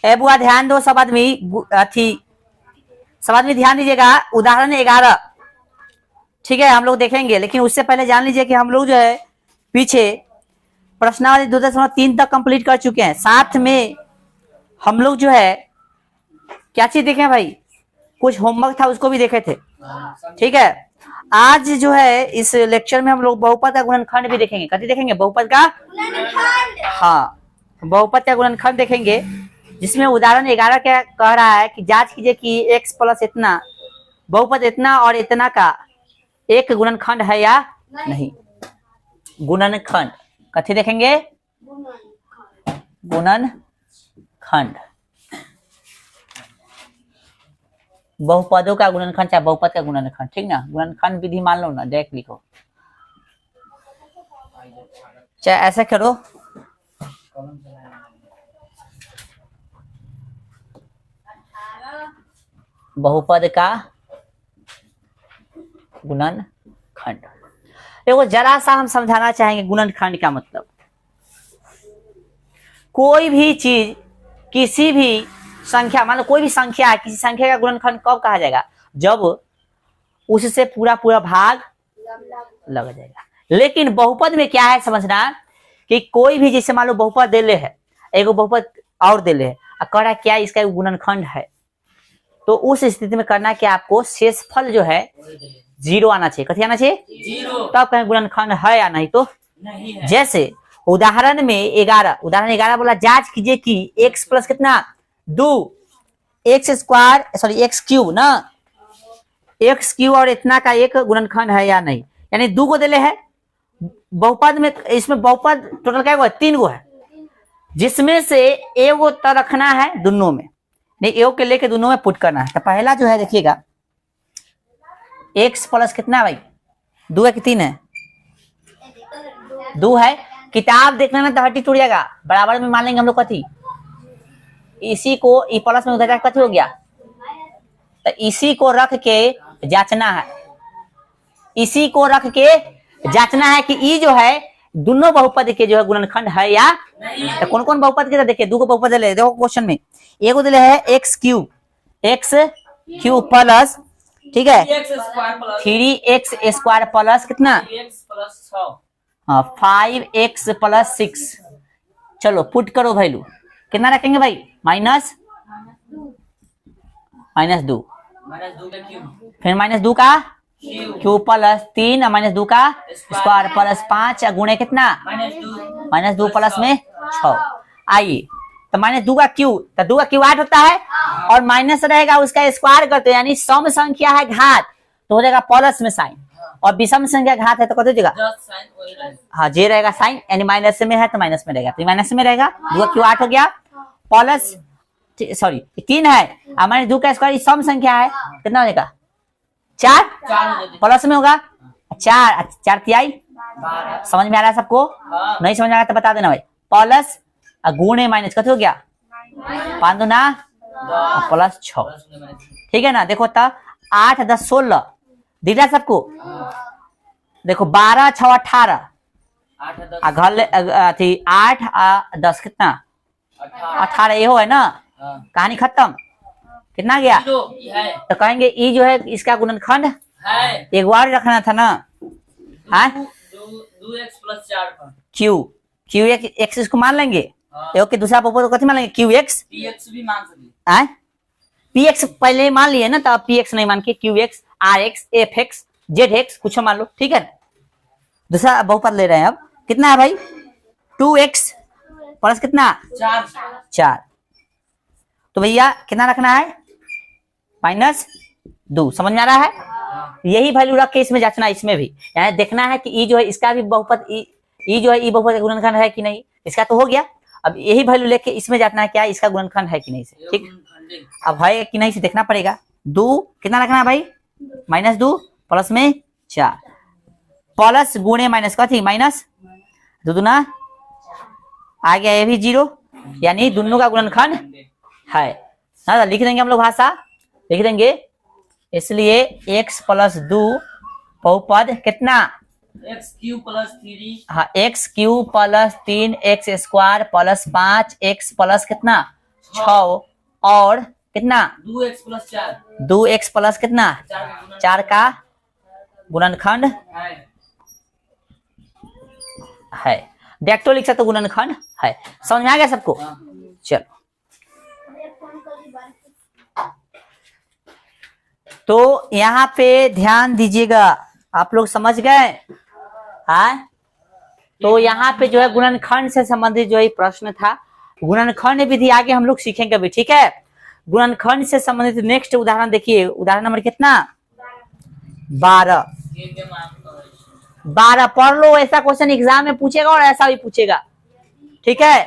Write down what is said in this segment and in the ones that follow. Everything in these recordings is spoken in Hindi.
ए बुआ ध्यान दो सब आदमी, सब आदमी ध्यान दीजिएगा। उदाहरण 11, ठीक है, हम लोग देखेंगे, लेकिन उससे पहले जान लीजिए कि हम लोग जो है पीछे प्रश्नावली 2.3 तक कंप्लीट कर चुके हैं। साथ में हम लोग जो है क्या चीज देखे भाई, कुछ होमवर्क था उसको भी देखे थे, ठीक है। आज जो है इस लेक्चर में हम लोग बहुपद का गुणनखंड भी देखेंगे। कथी देखेंगे? बहुपद का गुणनखंड। हाँ, बहुपद का गुणनखंड देखेंगे, जिसमें उदाहरण 11 क्या कह रहा है कि जांच कीजिए कि x प्लस इतना, बहुपद इतना और इतना का एक गुणनखंड है या नहीं। गुणनखंड कथी देखेंगे? गुणनखंड, बहुपदों का गुणनखंड चाहे बहुपद का गुणनखंड, ठीक ना। गुणनखंड विधि मान लो ना, डायरेक्ट लिखो, चाहे ऐसा करो। बहुपद का गुणनखंड, देखो जरा सा हम समझाना चाहेंगे गुणनखंड का मतलब। कोई भी चीज, किसी भी संख्या, मान लो कोई भी संख्या है, किसी संख्या का गुणनखंड कब कहा जाएगा? जब उससे पूरा पूरा भाग लग जाएगा। लेकिन बहुपद में क्या है समझना, कि कोई भी, जैसे मान लो बहुपद दे ले है, एक बहुपद और दे ले है, कह रहा क्या इसका गुणनखंड है, तो उस स्थिति में करना क्या, आपको शेषफल जो है 0 आना चाहिए। कथी आना चाहिए? 0। तब कहें गुणनखंड है या नहीं तो नहीं है। जैसे उदाहरण में 11, उदाहरण 11 बोला जांच कीजिए कि x प्लस कितना 2, x square, sorry x cube ना, x क्यूब और इतना का एक गुणनखंड है या नहीं। यानी 2 को दिले है बहुपद में, इसमें बहुपद टोटल क्या है? 3 गो है, जिसमें से एगो तो रखना है दोनों में, नहीं एगो के लेके दोनों में पुट करना है। तो पहला जो है देखिएगा, x प्लस कितना भाई 2 है कि 3 है? 2 है। किताब देखने में तो हड्डी टूट जाएगा, बराबर में मान लेंगे हम लोग कथी, इसी को ई प्लस में उधर कथी हो गया, तो इसी को रख के जांचना है, इसी को रख के जांचना है कि ई जो है दोनों बहुपद के जो है गुणनखंड है या नहीं। तो कौन कौन बहुपद के? देखिए 2 को बहुपद ले, देखो क्वेश्चन में एगो दिले है x क्यूब प्लस, ठीक है, 3x स्क्वायर प्लस कितना, 5x प्लस 6। चलो पुट करो वैल्यू, कितना रखेंगे भाई? माइनस 2, फिर -2 का क्यूब प्लस 3 और -2 का स्क्वायर प्लस 5 गुणे कितना, -2 प्लस में 6। आइए तो -2 का क्यूब, तो 2 का क्यूब 8 होता है, और माइनस रहेगा उसका स्क्वायर करते, यानी सम संख्या है घात, तो हो जाएगा प्लस में साइन, और विषम संख्या घात है तो कत हो जाएगा, हाँ जे रहेगा साइन, यानी माइनस में है तो माइनस में रहेगा, तो माइनस में रहेगा। 2 का क्यूब 8 हो गया, प्लस सॉरी 3 है, -2 का स्क्वायर सम संख्या है, कितना हो जाएगा 4, प्लस में होगा 4 तिहाई। समझ में आ रहा है सबको? नहीं समझ में आ रहा तो बता देना भाई। प्लस गुणे माइनस कत हो गया, 5 दूना प्लस 6, ठीक है ना। देखो तब 8 10 16 दिख रहा है सबको, देखो 12 6 18 घर 8 10 कितना 18, ये हो है ना, कहानी खत्म। कितना गया? तो कहेंगे ई जो है इसका गुणनखंड है, एक बार रखना था ना, हाँ 2x प्लस 4 क्यू एक्स इसको मान लेंगे, तो दूसरा बहुपद को कथी मान लेंगे, क्यू एक्स भी मान सकते, पी एक्स पहले मान लिए ना, तो अब पी एक्स नहीं मान के Q X, R X, F X, Z X कुछ मान लो, ठीक है। दूसरा बहुपद ले रहे हैं, अब कितना है भाई 2x प्लस कितना 4, तो भैया कितना रखना है -2। समझ में आ रहा है? यही वैल्यू रख के इसमें जांचना, इसमें भी यानी देखना है कि ई जो है इसका भी बहुपद, ई जो है ई बहुपद का गुणनखंड है कि नहीं, इसका तो हो गया। अब यही वैल्यू लेके इसमें जांचना है क्या इसका गुणनखंड है कि नहीं से, ठीक। अब है कि नहीं से देखना पड़ेगा। 2 कितना रखना है भाई -2 प्लस में 4, प्लस गुणे माइनस का थी माइनस 2 दूना आ गया, ये भी 0, यानी दोनों का गुणनखंड है ना। लिख देंगे हम लोग, भाषा लिख देंगे, इसलिए x प्लस 2 बहुपद कितना x क्यूब प्लस 3, हाँ x cube plus 3 x square plus 5 x plus कितना 6 और कितना 2x प्लस 4 2x प्लस कितना 4 का गुणनखंड है। डेक्टो लिख सकते हो, गुणनखंड है। समझ में आ गया सबको? चलो, तो यहाँ पे ध्यान दीजिएगा, आप लोग समझ गए? हाँ, तो यहाँ पे जो है गुणनखंड से संबंधित जो है प्रश्न था। गुणनखंड विधि आगे हम लोग सीखेंगे अभी, ठीक है। गुणनखंड से संबंधित नेक्स्ट उदाहरण देखिए, उदाहरण नंबर कितना 12 पढ़ लो। ऐसा क्वेश्चन एग्जाम में पूछेगा और ऐसा भी पूछेगा, ठीक है।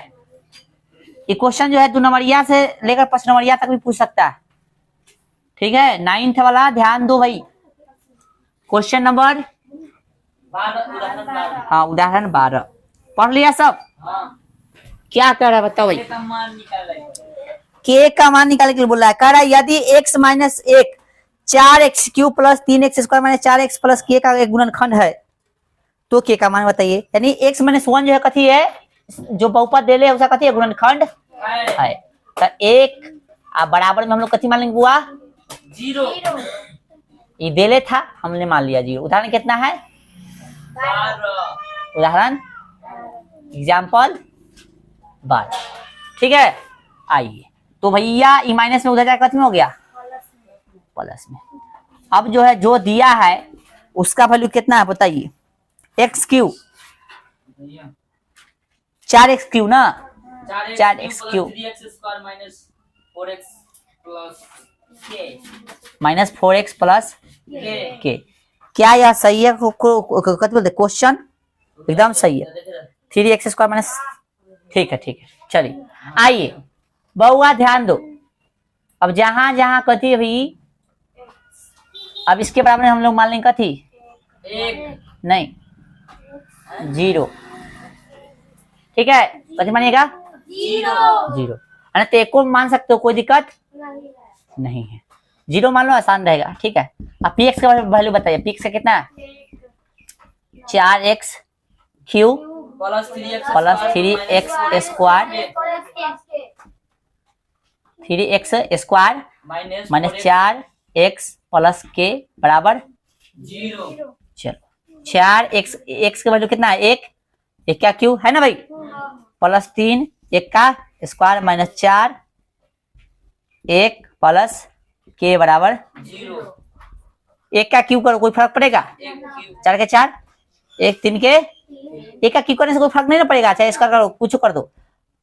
ये क्वेश्चन जो है 2 नंबरिया से लेकर 5 नंबरिया तक भी पूछ सकता है, ठीक है। 9th वाला ध्यान दो भाई। क्वेश्चन नंबर 12 हाँ, उदाहरण 12 पढ़ लिया सब? क्या कर रहा है बताओ भाई? के का मान निकालने के लिए बोल रहा है। कह रहा है यदि x minus 1 4x cube plus 3x square minus 4x plus k का एक गुणनखंड है तो k का मान बताइए। यानी x माइनस 1 जो है कथी है, जो बहुपद दे ले उसका कथी है, गुणनखंड है। तो 1 बराबर में हम लोग कथी मान लेंगे बुआ? 0। ये देले था, हमने मान लिया 0। उदाहरण कितना है? 12। उदाहरण एग्जाम्पल 12, ठीक है। आइए, तो भैया ई माइनस में उधर जाकर कितना हो गया? प्लस में। अब जो है जो दिया है उसका वैल्यू कितना है बताइए? एक्स क्यू 4x क्यू ना, 4x Q 3x square minus 4x plus k minus 4x plus k। के। क्या यह सही है? कथी बोलते क्वेश्चन एकदम सही है। 3x स्क्वायर माइनस, ठीक है, ठीक है। चलिए आइए बहुआ ध्यान दो। अब जहां जहां कथी भी, अब इसके बराबर में हम लोग मान लेंगे कथी? 1 नहीं 0, ठीक है। कथी मानिएगा? 0। अरे तो एको मान सकते हो, कोई दिक्कत नहीं है। 0 मान लो, आसान रहेगा, ठीक है। अब px का वैल्यू बताइए। px का कितना है? 4x Q plus 3x square 3x square minus 4x plus के बराबर 0। चलो 4x, x का वैल्यू कितना है? 1 का क्यू है ना भाई, प्लस 3 1 का स्क्वायर माइनस 4 1 प्लस के बराबर 0। 1 का क्यू करो, कोई फर्क पड़ेगा? 4 के 4 1 3 के 1 का क्यू करने से कोई फर्क नहीं ना पड़ेगा। चाहे इसका करो, कुछ कर दो।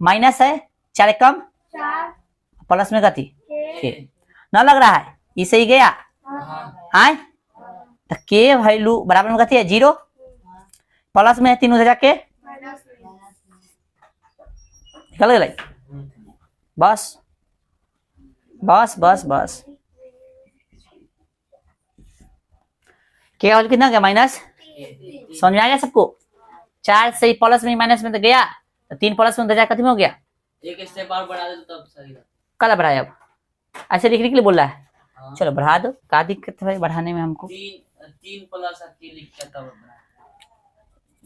माइनस है 4 कम प्लस में कथी के ना लग रहा है, इसे ही गया हाँ। तो के वैल्यू बराबर में कथी है? 0। प्लस में 3 उधर जाके निकल गए। बस बस बस बस के वैल्यू कितना गया? माइनस। समझ में आ गया सबको? 4 से प्लस में माइनस में तो गया, तो 3 प्लस में उधर जाकर कथी में हो गया? एक स्टेप और बढ़ा दे तो तब सही है। कल बढ़ाया, अब ऐसे लिखने के लिए बोल रहा है। हाँ। चलो बढ़ा दो, क्या दिक्कत है बढ़ाने में हमको? 3 प्लस के लिख के तब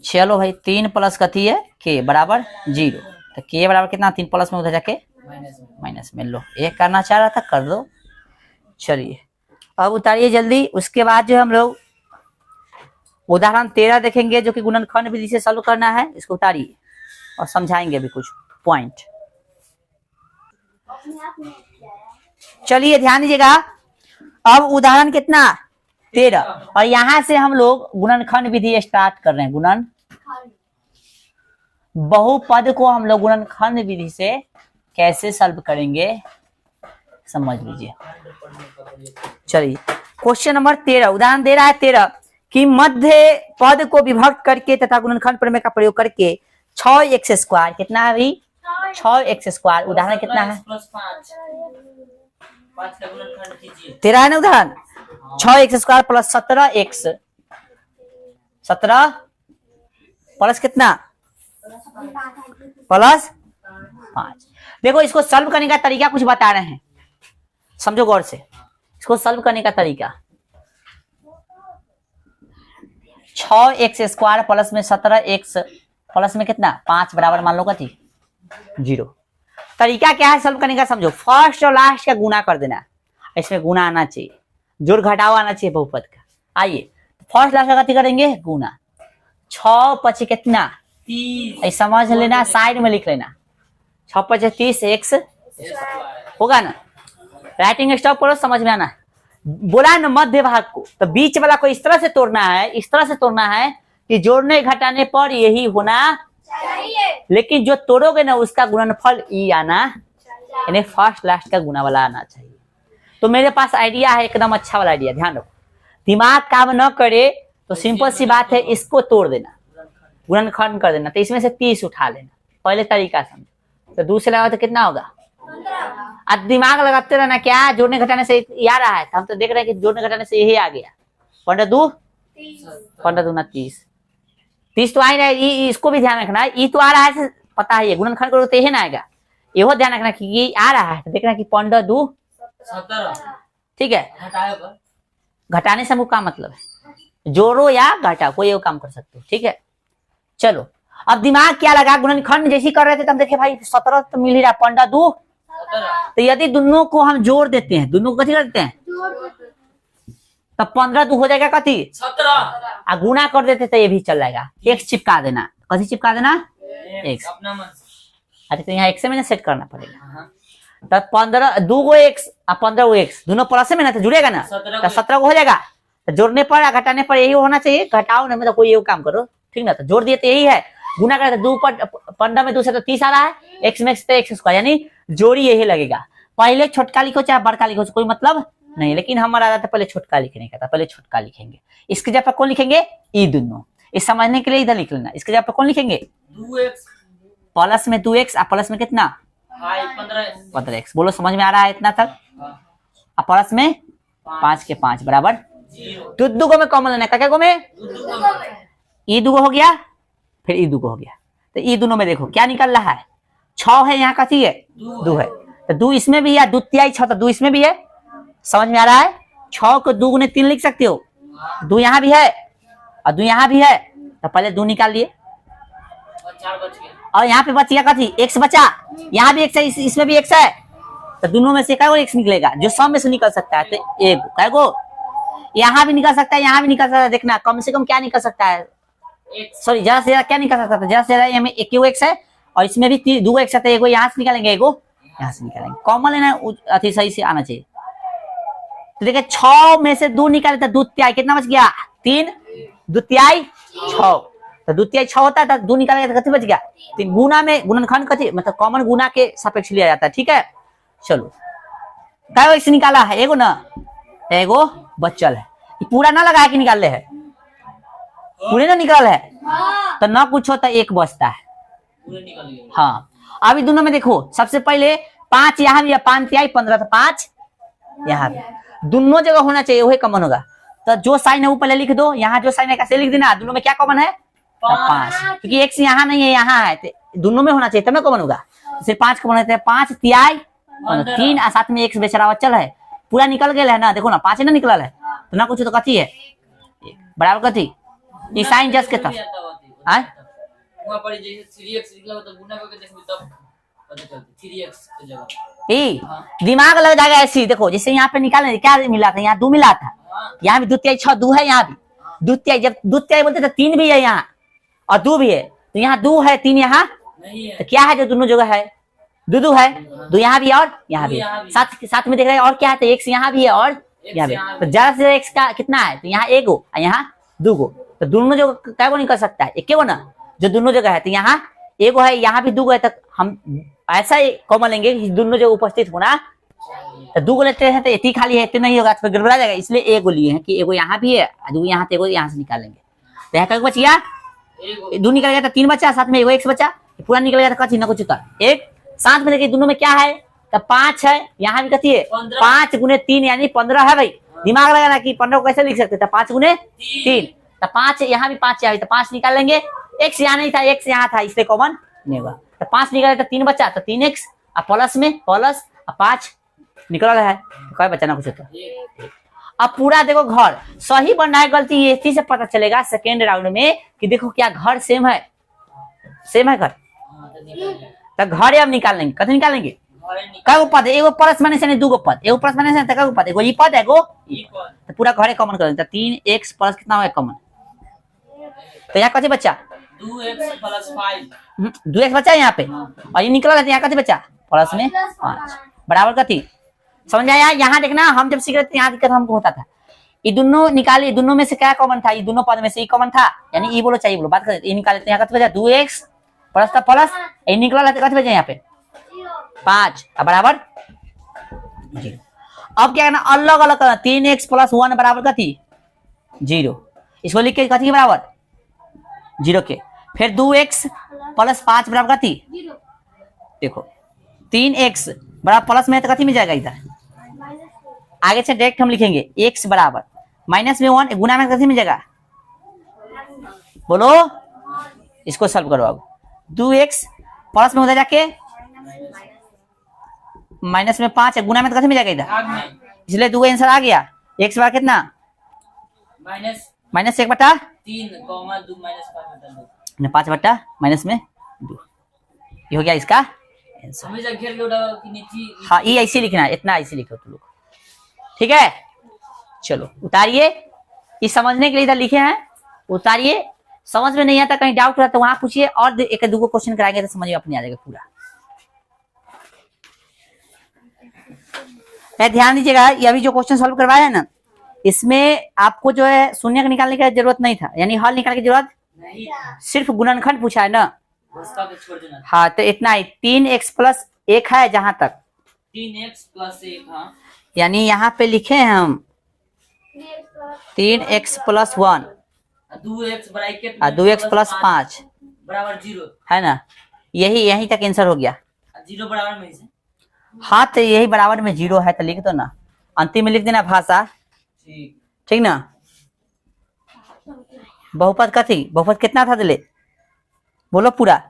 चलो भाई 3 प्लस कथी है? के बराबर 0। तो के बराबर कितना? 3 प्लस में उधर जाके माइनस में लो। एक करना चाह रहा था, कर दो। चलिए अब उतारिए जल्दी। उसके बाद जो हम लोग उदाहरण 13 देखेंगे, जो कि गुणनखंड विधि से सॉल्व करना है। इसको उतारिए और समझाएंगे अभी कुछ पॉइंट। चलिए ध्यान दीजिएगा। अब उदाहरण कितना? 13। और यहां से हम लोग गुणनखंड विधि स्टार्ट कर रहे हैं। गुणन बहुपद को हम लोग गुणनखंड विधि से कैसे सॉल्व करेंगे समझ लीजिए। चलिए क्वेश्चन नंबर 13 उदाहरण दे रहा है 13 कि मध्य पद को विभक्त करके तथा गुणनखंड प्रमेय का प्रयोग करके 6x स्क्वायर कितना है भाई? 6x square. उदाहरण कितना है? 13 है ना उदाहरण। 6x square plus 17x 17 plus कितना? प्लस 5। देखो इसको सॉल्व करने का तरीका कुछ बता रहे हैं, समझो गौर से। इसको सॉल्व करने का तरीका 6x स्क्वायर प्लस में 17x प्लस में कितना 5 बराबर मान लो कथी 0। तरीका क्या है सॉल्व करने का समझो। फर्स्ट और लास्ट का गुना कर देना, इसमें गुना आना चाहिए, जोड़ घटाव आना चाहिए बहुपद का। आइए फर्स्ट लास्ट का गति करेंगे गुना, 6 पचे कितना 30 समझ लेना, साइड में लिख लेना, 6 पचे 30 एक्स होगा ना। राइटिंग स्टॉप करो, समझ में आना। बोला ना मध्य भाग को, तो बीच वाला को इस तरह से तोड़ना है, इस तरह से तोड़ना है कि जोड़ने घटाने पर यही होना चाहिए, लेकिन जो तोड़ोगे ना उसका गुणनफल ई आना, यानी फर्स्ट लास्ट का गुना वाला आना चाहिए। तो मेरे पास आइडिया है एकदम अच्छा वाला आइडिया, ध्यान रखो। दिमाग काम न करे तो सिंपल सी बात है, इसको तोड़ देना, गुणनखंड कर देना। तो इसमें से 30 उठा लेना, पहले तरीका समझो। तो दूसरे लगा तो कितना होगा, अब दिमाग लगाते रहना, क्या जोड़ने घटाने से ये आ रहा है, हम तो देख रहे हैं कि जोड़ने घटाने से यही आ गया। 15 दूना 30, 30 तो आ ही रहा है, इसको भी ध्यान रखना है, ई तो आ रहा है पता है, गुणनखंड करो तो यही ना आएगा, ये ध्यान रखना कि ये आ रहा है। तो देखना कि 15 2 17, ठीक है। घटाए पर घटाने से हमको क्या मतलब है, जोड़ो या घटाओ, कोई ये काम कर सकते हो, ठीक है। चलो अब दिमाग क्या लगा, गुणनखंड जैसी कर रहे थे तब देखे भाई 17 तो मिल ही रहा, 15 2, 17, तो यदि दोनों को हम जोड़ देते हैं, दोनों को कथी करते हैं, तब 15 2 हो जाएगा कथी 17, गुना कर देते तो ये भी चल जाएगा। एक्स चिपका देना, कथी चिपका देना एक्स। अपना मन से। अरे तो यहाँ एक्स में ना सेट करना पड़ेगा। हाँ, तब 15 2 गो एक्स और 15 गो एक्स, दोनों प्लस में ना तो जुड़ेगा ना, 17 तो 17 को हो जाएगा। तो जोड़ने पर घटाने पर यही होना चाहिए, घटाओ नहीं मतलब कोई ये काम करो, ठीक ना। तो जोड़ दिए तो यही है, गुना करे तो 2 पर 15 में 2 से तो 30 आ रहा है, एक्स में तो एक्स स्क्वायर, यानी जोड़ी यही लगेगा। पहले छोटका लिखो चाहे बड़का लिखो, कोई मतलब नहीं, लेकिन हमारा आदत है पहले छोटका लिखने का, था पहले छोटका लिखेंगे। इसके जगह पर कौन लिखेंगे, ई दोनों। इस समझने के लिए इधर लिख लेना, इसके जगह पर कौन लिखेंगे 2x प्लस में 2x और प्लस में कितना 15x। बोलो समझ में आ रहा है इतना तक। और प्लस में 5 के 5 बराबर 0, दुगो में कॉमन लेना, क्या में ई दुगो हो गया, फिर ई दुगो हो गया। तो ई दोनों में देखो क्या निकल रहा है, 6 है, यहाँ कथी है 2 है, तो 2 इसमें भी है, 2 तिहाई 6, तो 2 इसमें भी है। समझ में आ रहा है, 6 को 2 गुने 3 लिख सकते हो, 2 यहाँ भी है और 2 यहाँ भी है, तो पहले 2 निकाल लिए और 4 बच गए। और यहाँ पे बच गया कथी x बचा, यहाँ भी x है, इसमें भी x है, तो दोनों में से क्या x निकलेगा, जो सम में से निकल सकता है। तो एक क्या को यहाँ भी निकल सकता है, यहाँ भी निकल सकता है। देखना कम से कम क्या निकल सकता है, सॉरी ज्यादा से ज्यादा क्या निकल सकता है, ज्यादा से ज्यादा हमें एक x है और इसमें भी 2 x है, एगो यहाँ से निकालेंगे, एगो यहाँ से निकालेंगे। कॉमन लेना अति सही से आना चाहिए। तो देखिए 6 में से 2 निकाले तो 2 तिहाई कितना बच गया 3, 2 तिहाई 6, तो 2 तिहाई 6 होता है, तो 2 निकालेंगे तो कितने बच गया 3। गुना में गुणनखंड कथी मतलब कॉमन गुना के सापेक्ष लिया जाता है, ठीक है। चलो क्या x निकाला है, एगो ना, एगो बचल है, पूरा ना लगा के निकाल ले है, पूरे ना निकाल है, तो ना कुछ होता 1 बचता है, पूरे निकल गए। हाँ। अभी दोनों में देखो सबसे पहले 5 यहाँ भी है, 5 तिहाई 15, तो 5 यहाँ भी, दोनों जगह होना चाहिए, वही कॉमन होगा। तो जो साइन है वो पहले लिख दो, यहाँ जो साइन है कैसे लिख देना, दोनों में क्या कॉमन है 5, क्योंकि x यहाँ नहीं है यहाँ है, तो दोनों में होना चाहिए तब ना कॉमन होगा। सिर्फ 5 कॉमन होते हैं, 5 तिहाई 3 और साथ में x बेचारा बचल है, पूरा निकल गया है ना, देखो ना 5 ना निकल है, तो ना कुछ तो कथी है बराबर कथी, ये साइन जस्ट के था आए वहां पर जैसे 3x निकला तो गुना करके देखो तब पता चलता 3x की जगह। ए दिमाग लग जाएगा ऐसे ही। देखो जैसे यहाँ पे निकालने क्या मिला था, यहाँ 2 मिला था, यहाँ भी 2 तिहाई 6 2 है, यहाँ भी 2 तिहाई, जब 2 तिहाई बोलते तो 3 भी है यहाँ और 2 भी है, तो यहाँ 2 है 3 यहाँ नहीं है, तो क्या है जो दोनों जगह है 2 है, 2 यहाँ भी और यहाँ भी, साथ में देख रहे हैं और क्या है, तो x यहाँ भी है और यहाँ भी, तो ज्यादा से x का कितना है, तो यहाँ 1 और यहाँ 2, तो दोनों जगह क्या को निकल सकता है 1 ना, जो दोनों जगह है, तो यहाँ 1 है, यहाँ भी 2 है, तक हम ऐसा ही कॉमन लेंगे कि दोनों जगह उपस्थित होना, तो 2 लेते हैं तो इतनी खाली है, इतने नहीं होगा तो गड़बड़ा जाएगा, इसलिए 1 लिए हैं कि 1 यहाँ भी है, 2 यहाँ, तो 1 यहाँ से निकालेंगे। तो यहाँ क्या बच गया 2 निकल गया, तो 3 बचा, साथ में 1 x बचा, पूरा निकल गया तो कथी ना कुछ होता 1, साथ में देखिए दोनों में क्या है, तो 5 है, यहाँ भी कथी है 5 गुने 3 यानी 15 है। भाई दिमाग लगाना कि 15 को कैसे लिख सकते, तो 5 गुने 3, तो 5 यहाँ भी 5 यहाँ भी, तो 5 निकाल लेंगे, x यहाँ नहीं था, x यहाँ था, इसलिए कॉमन नहीं होगा, तो 5 निकाले तो 3 बचा, तो 3x और प्लस में प्लस 5 निकल रहा है, तो क्या बचा ना कुछ होता। अब पूरा देखो घर सही बनना है, गलती ये इसी से पता चलेगा सेकेंड राउंड में कि देखो क्या घर सेम है, सेम है घर, तो घरे अब निकालेंगे, कथी निकालेंगे? घरे निकाल कगो पद एगो प्लस माइनस यानी दूगो पद, एगो प्लस माइनस यानी कगो पद, एगो ई पद एगो ई पर तो पूरा घरे कॉमन कर देते। 3x प्लस कितना होगा कॉमन, तो यहाँ कथी बच्चा 2x प्लस 5 2x बचा यहाँ पे, और ये निकला यहाँ कथी बचा प्लस में 5 बराबर कथी, समझ आया? यहाँ देखना हम जब सीख रहे थे यहाँ दिक्कत हमको होता था, ये दोनों निकाले, दोनों में से क्या कॉमन था, ये दोनों पद में से ई कॉमन था, यानी ई बोलो चाहिए बोलो, बात कर ये निकाले, यहाँ कथी बचा 2x प्लस का प्लस, ये निकला कथी बचा यहाँ पे 5 बराबर 0। अब क्या करना अलग अलग करना, 3x प्लस 1 बराबर कथी 0, इसको लिख के कथी के बराबर 0 के, फिर 2x प्लस 5 बराबर कथी, देखो 3x बराबर प्लस में तो कथी में जाएगा इधर, आगे से डायरेक्ट हम लिखेंगे x बराबर माइनस में 1 गुना में कथी में जाएगा, बोलो इसको सॉल्व करो। अब 2x प्लस में उधर जाके माइनस में 5 गुना में तो कथी में जाएगा इधर, भाग में इसलिए 2 आंसर आ गया, x बराबर कितना माइनस माइनस 1 बटा 3 कॉमा 2 माइनस 5 बटा 2 5 बटा माइनस में 2, ये हो गया इसका आंसर। हमेशा घेर के उठाओ कि नीचे हाँ ये ऐसे लिखना है, इतना ऐसे लिखो तुम लोग, ठीक है? चलो उतारिए, इस समझने के लिए इधर लिखे हैं, उतारिए, समझ में नहीं आता कहीं डाउट रहा तो वहां पूछिए, और एक दो क्वेश्चन कराएंगे तो समझ में अपने आ जाएगा पूरा। ध्यान दीजिएगा, ये अभी जो क्वेश्चन सॉल्व करवाया है ना, इसमें आपको जो है शून्य निकालने की जरूरत नहीं था, यानी हल निकालने की जरूरत नहीं सिर्फ गुणनखंड पूछा है ना। उसका भी छोड़ देना। हाँ तो इतना ही 3x प्लस 1 है जहां तक, 3x प्लस 1 हाँ यानी यहाँ पे लिखे हैं हम 3x प्लस 1 2x ब्रैकेट और 2x प्लस 5 बराबर 0 है ना, यही तक आंसर हो गया। 0 बराबर में से हाँ तो यही बराबर में 0 है तो लिख दो ना, अंतिम में लिख देना भाषा, ठीक ठीक ना। बहुपद कथी, बहुपद कितना था दिले बोलो पूरा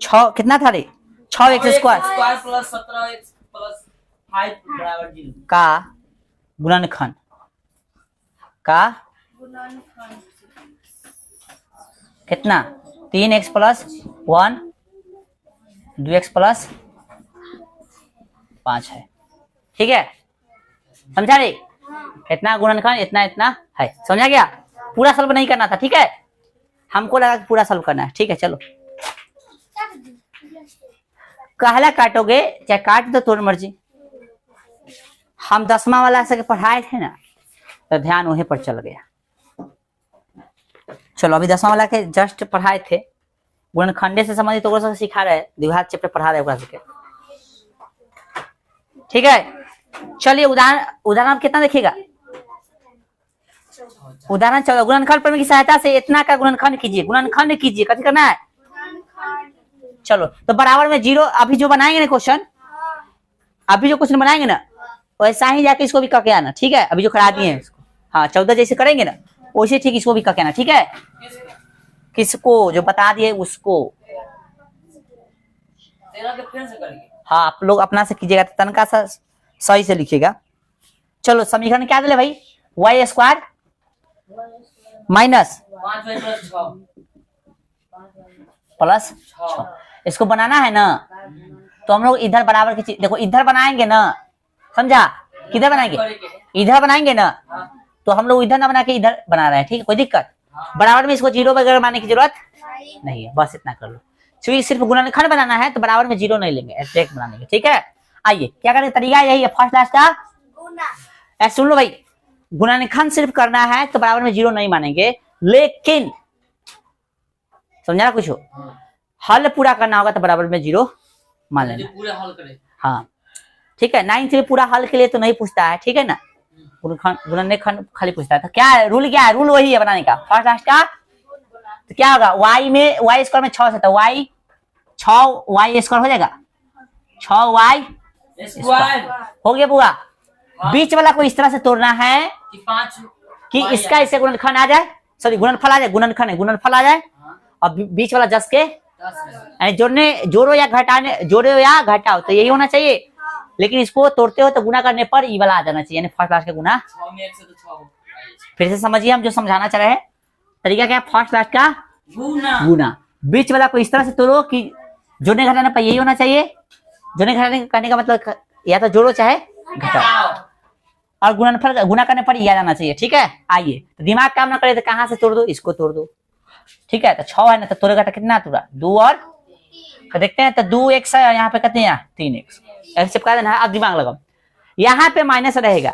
6 कितना था रे 6x square plus 17x plus 5 बराबर 0 का गुणनखंड का कितना 3x प्लस 1 2x प्लस 5 है, ठीक है? समझा रे, इतना गुणनखंड इतना इतना है, समझा गया? पूरा सॉल्व नहीं करना था, ठीक है? हमको लगा कि पूरा सॉल्व करना है, ठीक है? चलो कहला काटोगे चाहे काट दो तुम्हारी मर्जी, हम 10वां वाला से पढ़ाए थे ना तो ध्यान वहीं पर चल गया। चलो अभी 10वां वाला के जस्ट पढ़ाए थे, गुणनखंडे से संबंधित तो सिखा रहे, द्विघात चैप्टर पढ़ा रहे, ठीक है? चलिए उदाहरण कितना देखिएगा, उदाहरण चलो गुणनखंड प्रमेय की सहायता से इतना का गुणनखंड कीजिए, गुणनखंड कीजिए, कथी करना है? चलो तो बराबर में 0, अभी जो बनाएंगे ना क्वेश्चन, अभी जो क्वेश्चन बनाएंगे ना वैसा ही जाके इसको भी करके आना, ठीक है? अभी जो करा दिए हैं इसको, हाँ 14 जैसे करेंगे ना वैसे ठीक इसको भी करके आना, ठीक है? किसको जो बता दिए उसको, तेरा के फिर से करेंगे। हाँ आप लोग अपना से कीजिएगा, तनका सा सही से लिखिएगा। चलो समीकरण क्या दिले भाई, y square minus 5y plus 6 plus 6, इसको बनाना है ना, तो हम लोग इधर बराबर की चीज देखो, इधर बनाएंगे ना, समझा? किधर बनाएंगे, इधर बनाएंगे ना, तो हम लोग इधर ना बना के इधर बना रहे हैं, ठीक है? कोई दिक्कत? बराबर में इसको 0 वगैरह बनाने की जरूरत नहीं है, बस इतना कर लो, क्योंकि सिर्फ गुणनखंड बनाना है तो बराबर में 0 नहीं लेंगे, डायरेक्ट बना लेंगे, ठीक है? आइए क्या करें, तरीका यही है, फर्स्ट क्लास का सुन लो भाई, गुणनखंड सिर्फ करना है तो बराबर में 0 नहीं मानेंगे, लेकिन समझा ना कुछ हो, हल पूरा करना होगा तो बराबर में 0 मान लेना, पूरा हल करे। हाँ ठीक है? 9th में पूरा हल के लिए तो नहीं पूछता है, ठीक है ना? गुणनखंड खाली पूछता है, तो क्या है रूल, क्या है रूल? वही है बनाने का, फर्स्ट क्लास का। तो क्या होगा, y स्क्वायर में 6 से, तो y 6y स्क्वायर हो जाएगा, 6y स्क्वायर हो गया पूरा। बीच वाला को इस तरह से तोड़ना है कि 5 कि इसका इससे गुणनखंड आ जाए, सॉरी गुणनफल आ जाए, गुणनखंड है, गुणनफल आ जाए, और बीच वाला 10 के 10 जोड़ो या घटाओ, तो यही होना चाहिए, लेकिन इसको तोड़ते हो तो गुना करने पर ई वाला आ जाना चाहिए, यानी फर्स्ट क्लास का गुना। 6 में 1 से तो 6 हो। फिर से समझिए हम जो समझाना चाह रहे हैं, तरीका क्या है, फर्स्ट क्लास का गुना गुना, बीच वाला को इस तरह से तोड़ो कि जोड़ने घटाने पर यही होना चाहिए। जोड़ने घटाने करने का मतलब या तो जोड़ो चाहे घटाओ, और गुणा करने पर यह जाना चाहिए। ठीक है, आइए तो दिमाग काम ना करे तो कहां से तोड़ दो, इसको तोड़ दो। ठीक है, तो 6 है ना, तो तोड़ेगा तो कितना पूरा 2 और तो देखते हैं, तो 2x है और यहाँ पे कितने हैं 3x, ऐसे चिपका देना है। अब दिमाग लगाओ, यहाँ पे माइनस रहेगा,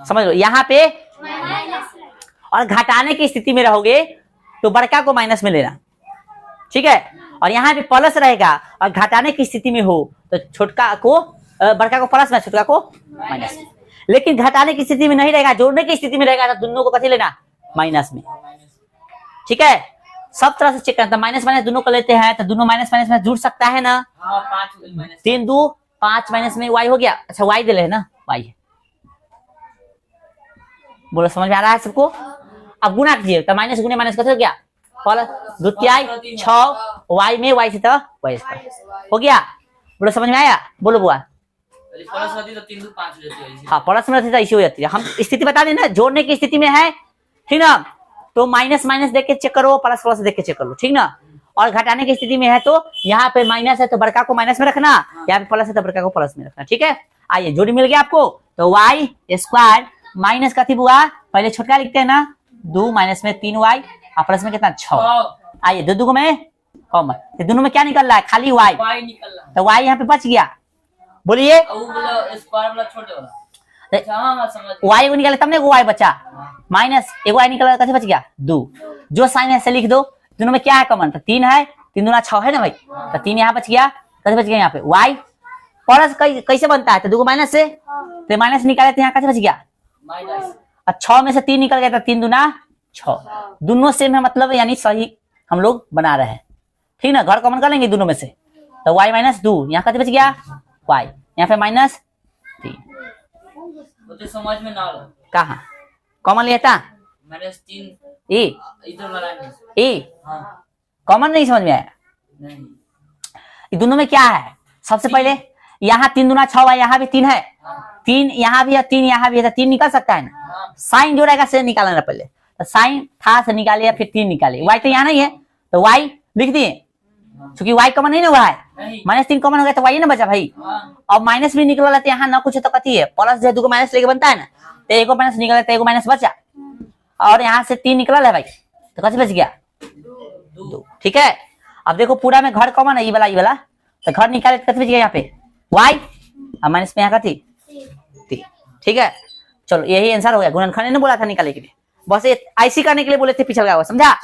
समझ लो यहाँ पे, और घटाने की स्थिति में रहोगे तो बड़का को माइनस में लेना। ठीक है, और यहाँ पे प्लस रहेगा और घटाने की स्थिति में हो तो छोटका को बड़का को प्लस में, छोटका को माइनस में। लेकिन घटाने की स्थिति में नहीं रहेगा, जोड़ने की स्थिति में रहेगा तो दोनों को कैसे लेना, माइनस में। ठीक है, सब तरह से चेक करना, तो माइनस माइनस दोनों को लेते हैं तो दोनों माइनस माइनस में जुड़ सकता है ना। 3 2 5 माइनस में y हो गया। अच्छा y दे ले ना, y बोलो, समझ में आ रहा है सबको। अब गुणा कीजिए तो माइनस गुणे माइनस कैसे हो गया, प्लस 2 6 y में y से तो y हो गया। बोलो समझ में आया, बोलो बुआ। हाँ, प्लस में ऐसी हो जाती है। हम स्थिति बता दें ना, जोड़ने की स्थिति में है, ठीक ना, तो माइनस माइनस देख के चेक करो, प्लस प्लस देख के चेक कर लो, ठीक ना। और घटाने की स्थिति में है तो यहाँ पे माइनस है तो बड़का को माइनस में रखना, यहाँ पे प्लस है तो बड़का को प्लस में रखना। ठीक है, आइए जोड़ी मिल गया आपको, तो y स्क्वायर माइनस का थी बुआ, पहले छोटका लिखते हैं ना, 2 माइनस में 3y और प्लस में कितना 6। आइए दो को में कॉमन, दोनों में क्या निकल रहा है, खाली y निकल रहा है, तो y यहाँ पे बच गया। बोलिए y को निकाले तब ने y बचा, माइनस एगो y निकला कैसे बच गया 2। जो साइन है से लिख दो, दोनों में क्या है कॉमन, तो 3 है, 3 दूना 6 है ना भाई, तो 3 यहाँ बच गया, कैसे बच गया यहाँ पे y। प्लस कैसे बनता है, तो 2 माइनस से, तो माइनस निकाले तो यहाँ कैसे बच गया माइनस, और 6 में से 3 निकल गया तो 3 दूना 6, दोनों सेम है मतलब यानी सही हम लोग बना रहे हैं। ठीक ना, घर कॉमन कर लेंगे दोनों में से, तो y माइनस 2 यहाँ कैसे बच गया y, यहाँ पे माइनस 3, समझ में ना कहा कॉमन लिया था -3 ए इधर वाला ए, कॉमन नहीं समझ में आया। नहीं, ये दोनों में क्या है, सबसे पहले यहाँ 3 दूना 6 है, यहाँ भी 3 है, 3 यहाँ भी है, 3 यहाँ भी है, तो 3 निकल सकता है ना। साइन जो रहेगा से निकालना पहले, तो साइन था से निकाले या फिर 3 निकाले, y तो यहाँ नहीं है तो y लिख दिए, क्योंकि y कॉमन नहीं ना हुआ है, -3 कॉमन हो गया तो y ना बचा भाई। और माइनस भी निकल रहा था यहाँ ना कुछ तो कथी है, प्लस जो 2 को माइनस लेके बनता है ना, तो एगो माइनस निकला तो एगो माइनस बचा, और यहाँ से 3 निकला है भाई, तो कैसे बच गया 2। ठीक है, अब देखो पूरा में घर कॉमन है, ये वाला, तो घर निकाले कैसे बच गया यहाँ पे y, और माइनस में यहाँ का थी 3। ठीक है, चलो यही आंसर हो गया। गुणनखंड ने बोला था निकालने के लिए, बस ये ऐसी करने के लिए बोले थे पिछलका को, समझा।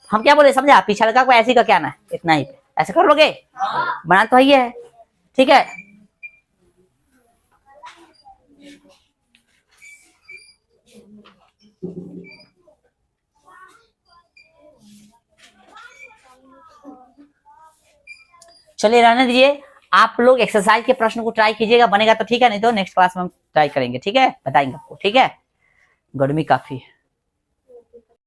हम क्या बोले समझा, पिछलका को ऐसी का क्या ना, इतना ही ऐसे कर लोगे, बना तो ही है। ठीक है, चलिए रहने दीजिए, आप लोग एक्सरसाइज के प्रश्न को ट्राई कीजिएगा, बनेगा तो ठीक है, नहीं तो नेक्स्ट क्लास में हम ट्राई करेंगे। ठीक है, बताएंगे आपको। ठीक है, गर्मी काफी है।